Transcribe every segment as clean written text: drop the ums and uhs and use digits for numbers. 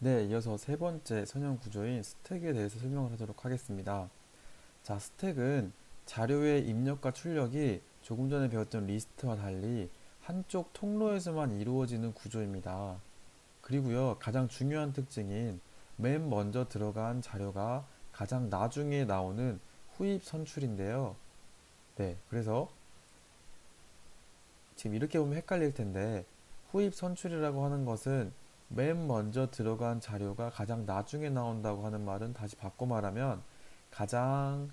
네, 이어서 세 번째 선형 구조인 스택에 대해서 설명을 하도록 하겠습니다. 자, 스택은 자료의 입력과 출력이 조금 전에 배웠던 리스트와 달리 한쪽 통로에서만 이루어지는 구조입니다. 그리고요, 가장 중요한 특징인 맨 먼저 들어간 자료가 가장 나중에 나오는 후입 선출인데요. 네, 그래서 지금 이렇게 보면 헷갈릴 텐데 후입 선출이라고 하는 것은 맨 먼저 들어간 자료가 가장 나중에 나온다고 하는 말은 다시 바꿔 말하면 가장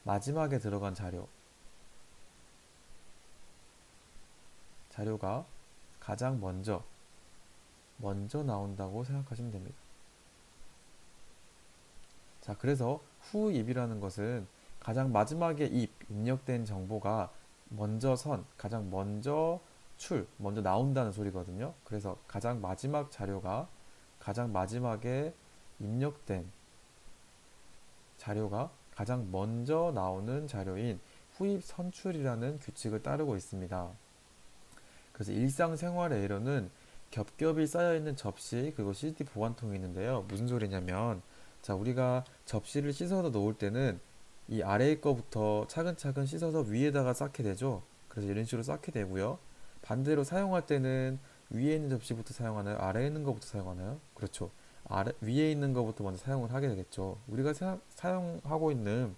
마지막에 들어간 자료가 가장 먼저 나온다고 생각하시면 됩니다. 자, 그래서 후입이라는 것은 가장 마지막에 입력된 정보가 가장 먼저 나온다는 소리거든요. 그래서 가장 마지막 자료가 가장 마지막에 입력된 자료가 가장 먼저 나오는 자료인 후입 선출이라는 규칙을 따르고 있습니다. 그래서 일상생활에이러는 겹겹이 쌓여있는 접시 그리고 CD 보관통이 있는데요. 무슨 소리냐면 자, 우리가 접시를 씻어서 놓을 때는 이 아래의 거부터 차근차근 씻어서 위에다가 쌓게 되죠. 그래서 이런 식으로 쌓게 되고요. 반대로 사용할 때는 위에 있는 접시부터 사용하나요? 아래에 있는 거부터 사용하나요? 그렇죠. 위에 있는 거부터 먼저 사용을 하게 되겠죠. 우리가 사용하고 있는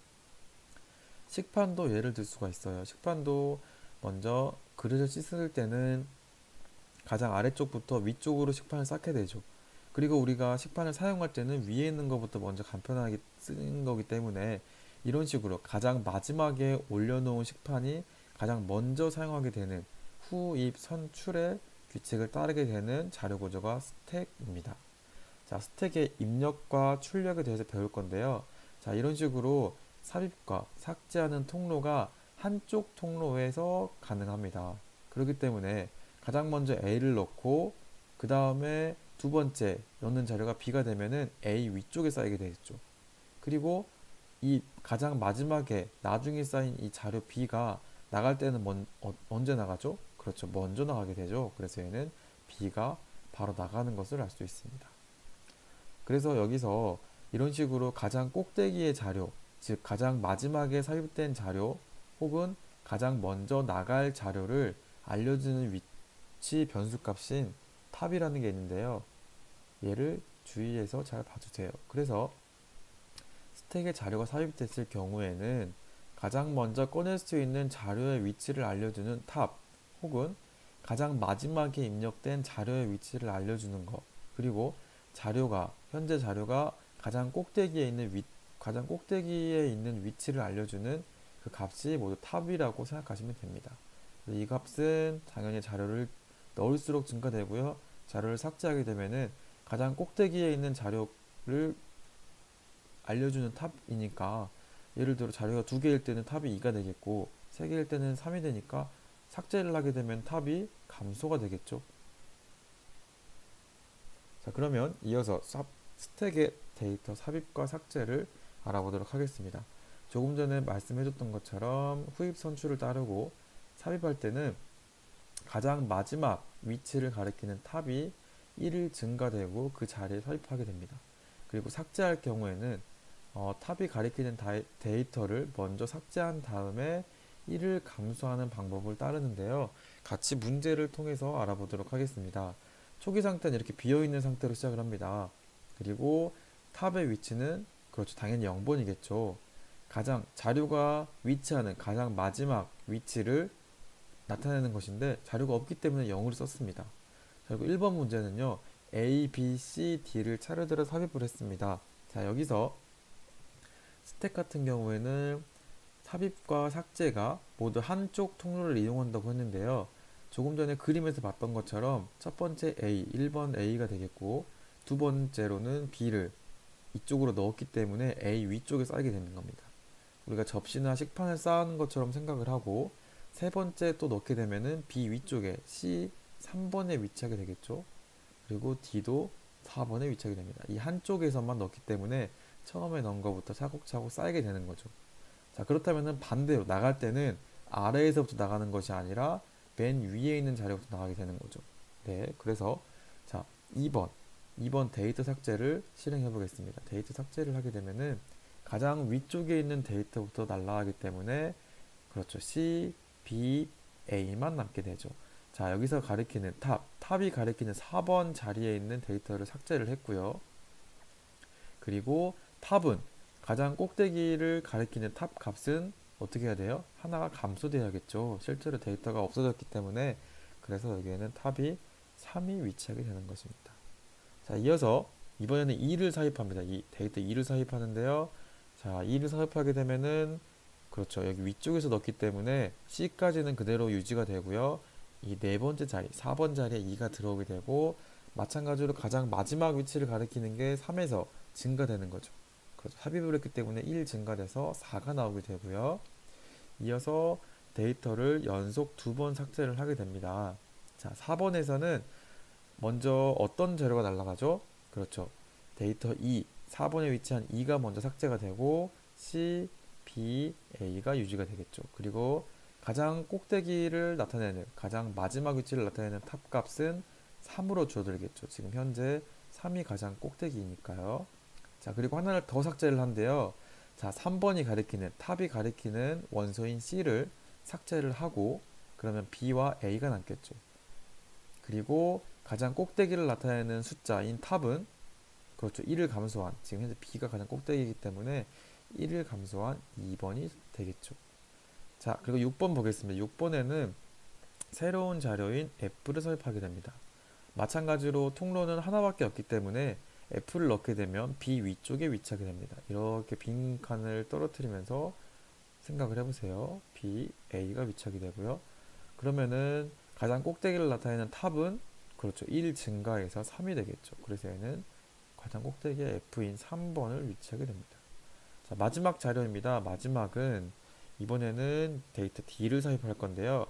식판도 예를 들 수가 있어요. 식판도 먼저 그릇을 씻을 때는 가장 아래쪽부터 위쪽으로 식판을 쌓게 되죠. 그리고 우리가 식판을 사용할 때는 위에 있는 것부터 먼저 간편하게 쓰는 거기 때문에 이런 식으로 가장 마지막에 올려놓은 식판이 가장 먼저 사용하게 되는 후입 선출의 규칙을 따르게 되는 자료 구조가 스택입니다. 자, 스택의 입력과 출력에 대해서 배울 건데요. 자, 이런 식으로 삽입과 삭제하는 통로가 한쪽 통로에서 가능합니다. 그렇기 때문에 가장 먼저 A를 넣고 그 다음에 두 번째 넣는 자료가 B가 되면은 A 위쪽에 쌓이게 되겠죠. 그리고 이 가장 마지막에 나중에 쌓인 이 자료 B가 나갈 때는 언제 나가죠? 그렇죠. 먼저 나가게 되죠. 그래서 얘는 B가 바로 나가는 것을 알 수 있습니다. 그래서 여기서 이런 식으로 가장 꼭대기의 자료, 즉 가장 마지막에 삽입된 자료 혹은 가장 먼저 나갈 자료를 알려주는 위치 변수값인 탑이라는 게 있는데요. 얘를 주의해서 잘 봐주세요. 그래서 스택에 자료가 삽입됐을 경우에는 가장 먼저 꺼낼 수 있는 자료의 위치를 알려주는 탑 혹은 가장 마지막에 입력된 자료의 위치를 알려주는 것, 그리고 현재 자료가 가장 꼭대기에 있는 위치를 알려주는 그 값이 모두 탑이라고 생각하시면 됩니다. 이 값은 당연히 자료를 넣을수록 증가되고요. 자료를 삭제하게 되면은 가장 꼭대기에 있는 자료를 알려주는 탑이니까 예를 들어 자료가 두 개일 때는 탑이 2가 되겠고 세 개일 때는 3이 되니까 삭제를 하게 되면 탑이 감소가 되겠죠. 자, 그러면 이어서 스택의 데이터 삽입과 삭제를 알아보도록 하겠습니다. 조금 전에 말씀해줬던 것처럼 후입 선출을 따르고 삽입할 때는 가장 마지막 위치를 가리키는 탑이 1일 증가되고 그 자리에 삽입하게 됩니다. 그리고 삭제할 경우에는 탑이 가리키는 데이터를 먼저 삭제한 다음에 1을 감소하는 방법을 따르는데요. 같이 문제를 통해서 알아보도록 하겠습니다. 초기 상태는 이렇게 비어있는 상태로 시작을 합니다. 그리고 탑의 위치는 그렇죠. 당연히 0번이겠죠. 자료가 위치하는 가장 마지막 위치를 나타내는 것인데 자료가 없기 때문에 0을 썼습니다. 그리고 1번 문제는요. A, B, C, D를 차례대로 삽입을 했습니다. 자, 여기서 스택 같은 경우에는 삽입과 삭제가 모두 한쪽 통로를 이용한다고 했는데요. 조금 전에 그림에서 봤던 것처럼 첫 번째 A, 1번 A가 되겠고 두 번째로는 B를 이쪽으로 넣었기 때문에 A 위쪽에 쌓이게 되는 겁니다. 우리가 접시나 식판을 쌓는 것처럼 생각을 하고 세 번째 또 넣게 되면은 B 위쪽에 C 3번에 위치하게 되겠죠. 그리고 D도 4번에 위치하게 됩니다. 이 한쪽에서만 넣기 때문에 처음에 넣은 것부터 차곡차곡 쌓이게 되는 거죠. 자, 그렇다면은 반대로 나갈 때는 아래에서부터 나가는 것이 아니라 맨 위에 있는 자리부터 나가게 되는 거죠. 네, 그래서 자, 2번 2번 데이터 삭제를 실행해 보겠습니다. 데이터 삭제를 하게 되면은 가장 위쪽에 있는 데이터부터 날라가기 때문에 그렇죠. C, B, A만 남게 되죠. 자, 여기서 가리키는 탑이 가리키는 4번 자리에 있는 데이터를 삭제를 했고요. 그리고 탑은 가장 꼭대기를 가리키는 탑 값은 어떻게 해야 돼요? 하나가 감소돼야겠죠. 실제로 데이터가 없어졌기 때문에 그래서 여기에는 탑이 3이 위치하게 되는 것입니다. 자, 이어서 이번에는 2를 삽입합니다. 이 데이터 2를 삽입하는데요. 자, 2를 삽입하게 되면은 그렇죠. 여기 위쪽에서 넣기 때문에 C까지는 그대로 유지가 되고요. 이 네 번째 자리, 4번 자리에 2가 들어오게 되고 마찬가지로 가장 마지막 위치를 가리키는 게 3에서 증가되는 거죠. 그렇죠. 삽입을 했기 때문에 1 증가돼서 4가 나오게 되고요. 이어서 데이터를 연속 2번 삭제를 하게 됩니다. 자, 4번에서는 먼저 어떤 재료가 날아가죠? 그렇죠. 데이터 2, 4번에 위치한 2가 먼저 삭제가 되고 C, B, A가 유지가 되겠죠. 그리고 가장 꼭대기를 나타내는 가장 마지막 위치를 나타내는 탑 값은 3으로 줄어들겠죠. 지금 현재 3이 가장 꼭대기니까요. 자, 그리고 하나를 더 삭제를 한대요. 자, 3번이 가리키는 탑이 가리키는 원소인 C를 삭제를 하고 그러면 B와 A가 남겠죠. 그리고 가장 꼭대기를 나타내는 숫자인 탑은 그렇죠. 1을 감소한 지금 현재 B가 가장 꼭대기이기 때문에 1을 감소한 2번이 되겠죠. 자, 그리고 6번 보겠습니다. 6번에는 새로운 자료인 F를 삽입하게 됩니다. 마찬가지로 통로는 하나밖에 없기 때문에 F를 넣게 되면 B 위쪽에 위치하게 됩니다. 이렇게 빈 칸을 떨어뜨리면서 생각을 해보세요. B, A가 위치하게 되고요. 그러면은 가장 꼭대기를 나타내는 탑은 그렇죠. 1 증가해서 3이 되겠죠. 그래서 얘는 가장 꼭대기에 F인 3번을 위치하게 됩니다. 자, 마지막 자료입니다. 마지막은 이번에는 데이터 D를 삽입할 건데요.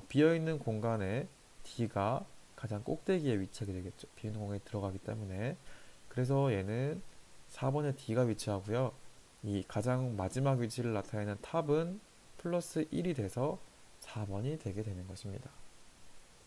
비어있는 공간에 D가 가장 꼭대기에 위치하게 되겠죠. 비어있는 공간에 들어가기 때문에. 그래서 얘는 4번에 D가 위치하고요. 이 가장 마지막 위치를 나타내는 탑은 플러스 1이 돼서 4번이 되게 되는 것입니다.